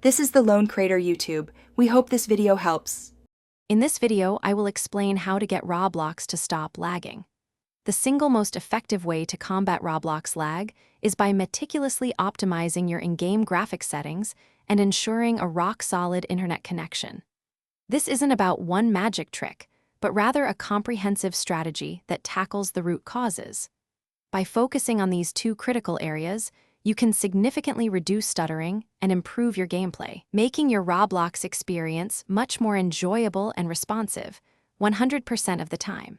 This is the Lone Crater YouTube. We hope this video helps. In this video, I will explain how to get Roblox to stop lagging. The single most effective way to combat Roblox lag is by meticulously optimizing your in-game graphics settings and ensuring a rock-solid internet connection. This isn't about one magic trick, but rather a comprehensive strategy that tackles the root causes. By focusing on these two critical areas, you can significantly reduce stuttering and improve your gameplay, making your Roblox experience much more enjoyable and responsive 100% of the time.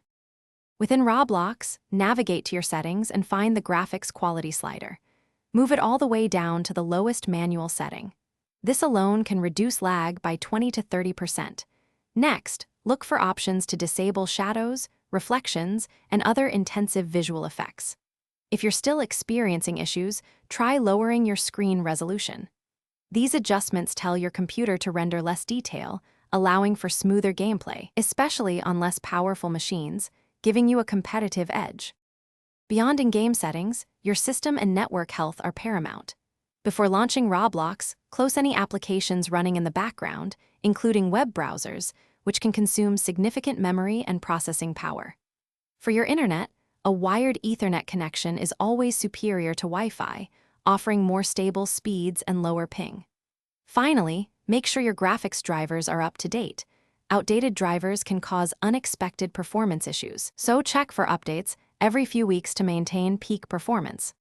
Within Roblox, navigate to your settings and find the graphics quality slider. Move it all the way down to the lowest manual setting. This alone can reduce lag by 20 to 30%. Next, look for options to disable shadows, reflections, and other intensive visual effects. If you're still experiencing issues, try lowering your screen resolution. These adjustments tell your computer to render less detail, allowing for smoother gameplay, especially on less powerful machines, giving you a competitive edge. Beyond in-game settings, your system and network health are paramount. Before launching Roblox, close any applications running in the background, including web browsers, which can consume significant memory and processing power. For your internet, a wired Ethernet connection is always superior to Wi-Fi, offering more stable speeds and lower ping. Finally, make sure your graphics drivers are up to date. Outdated drivers can cause unexpected performance issues, so check for updates every few weeks to maintain peak performance.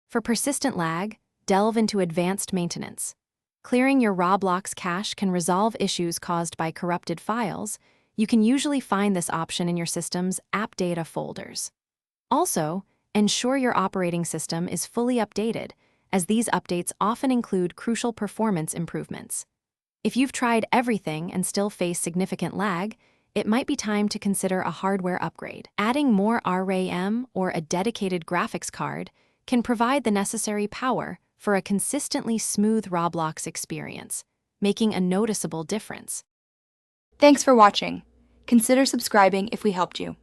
For persistent lag, delve into advanced maintenance. Clearing your Roblox cache can resolve issues caused by corrupted files. You can usually find this option in your system's app data folders. Also, ensure your operating system is fully updated, as these updates often include crucial performance improvements. If you've tried everything and still face significant lag, it might be time to consider a hardware upgrade. Adding more RAM or a dedicated graphics card can provide the necessary power for a consistently smooth Roblox experience, making a noticeable difference. Thanks for watching. Consider subscribing if we helped you.